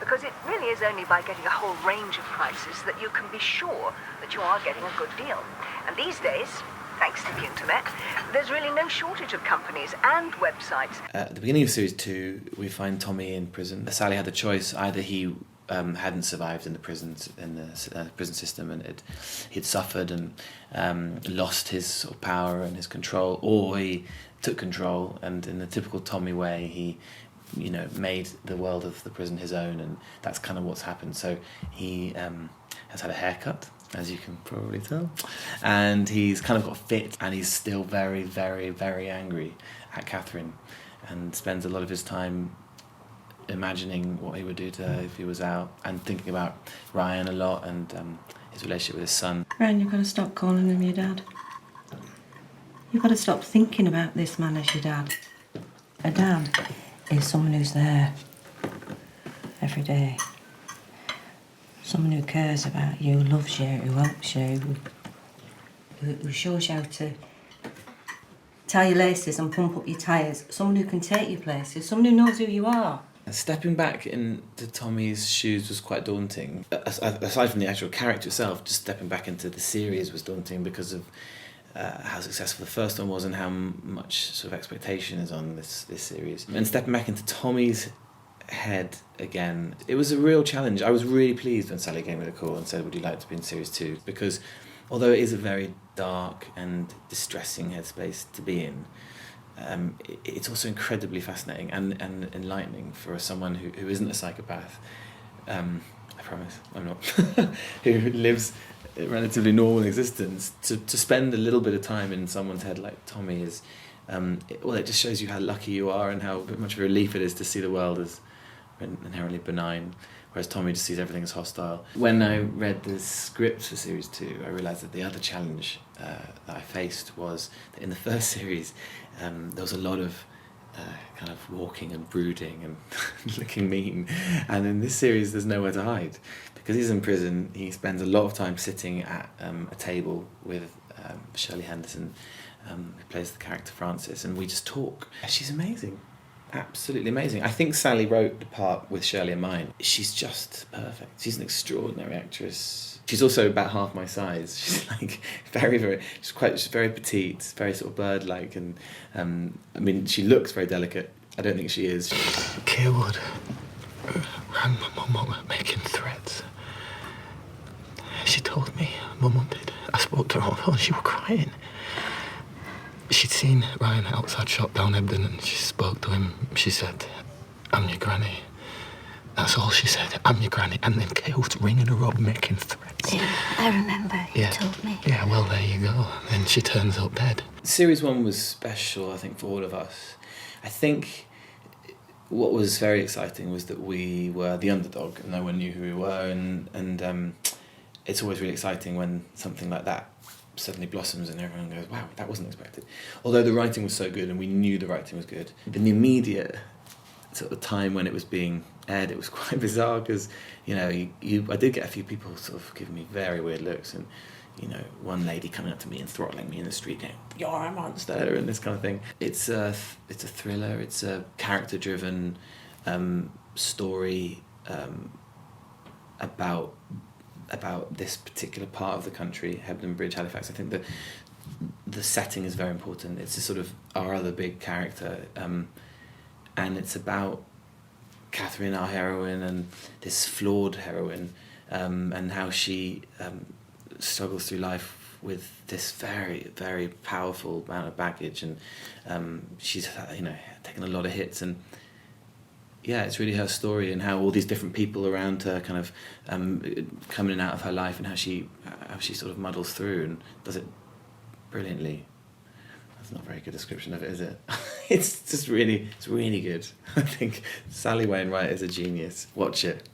because it really is only by getting a whole range of prices that you can be sure that you are getting a good deal. And these days, thanks to the internet, there's really no shortage of companies and websites. At the beginning of series 2, we find Tommy in prison. Sally had the choice: either he hadn't survived in the prison system, and he'd suffered and lost his sort of power and his control, or he took control and, in the typical Tommy way, he made the world of the prison his own, and that's kind of what's happened. So he has had a haircut, as you can probably tell, and he's kind of got fit, and he's still very, very, very angry at Catherine, and spends a lot of his time imagining what he would do to her if he was out, and thinking about Ryan a lot, and his relationship with his son. Ryan, you've got to stop calling him your dad. You've got to stop thinking about this man as your dad. A dad is someone who's there every day. Someone who cares about you, who loves you, who helps you, who shows you how to tie your laces and pump up your tyres. Someone who can take you places, someone who knows who you are. Stepping back into Tommy's shoes was quite daunting. Aside from the actual character itself, just stepping back into the series was daunting because of how successful the first one was and how much sort of expectation is on this series. And stepping back into Tommy's head again, it was a real challenge. I was really pleased when Sally gave me the call and said, would you like to be in series 2? Because although it is a very dark and distressing headspace to be in, it's also incredibly fascinating and enlightening for someone who isn't a psychopath. I promise, I'm not. Who lives a relatively normal existence. To spend a little bit of time in someone's head like Tommy is, it just shows you how lucky you are and how much of a relief it is to see the world as inherently benign, whereas Tommy just sees everything as hostile. When I read the script for series 2, I realised that the other challenge that I faced was that in the first series there was a lot of kind of walking and brooding and looking mean, and in this series there's nowhere to hide. Because he's in prison, he spends a lot of time sitting at a table with Shirley Henderson, who plays the character Frances, and we just talk. She's amazing. Absolutely amazing. I think Sally wrote the part with Shirley in mind. She's just perfect. She's an extraordinary actress. She's also about half my size. She's like she's very petite, very sort of bird-like, and I mean, she looks very delicate. I don't think she is. Cawood rang my mum up making threats. She told me, my mum did. I spoke to her on the phone, she was crying. She'd seen Ryan outside shop down Hebden and she spoke to him. She said, I'm your granny. That's all she said, I'm your granny. And then Cawood's ringing her up making threats. Yeah, I remember, you told me. Yeah, well, there you go. Then she turns up dead. Series 1 was special, I think, for all of us. I think what was very exciting was that we were the underdog and no one knew who we were, and it's always really exciting when something like that suddenly blossoms and everyone goes, wow, that wasn't expected. Although the writing was so good and we knew the writing was good, in the immediate sort of time when it was being aired, it was quite bizarre because, I did get a few people sort of giving me very weird looks, and one lady coming up to me and throttling me in the street going, you're a monster, and this kind of thing. It's a thriller, it's a character-driven story about this particular part of the country, Hebden Bridge, Halifax. I think that the setting is very important. It's a sort of our other big character, and it's about Catherine, our heroine, and this flawed heroine, and how she struggles through life with this very, very powerful amount of baggage, and she's taken a lot of hits, and it's really her story and how all these different people around her kind of come in and out of her life, and how she sort of muddles through and does it brilliantly. That's not a very good description of it, is it? It's really good. I think Sally Wainwright is a genius. Watch it.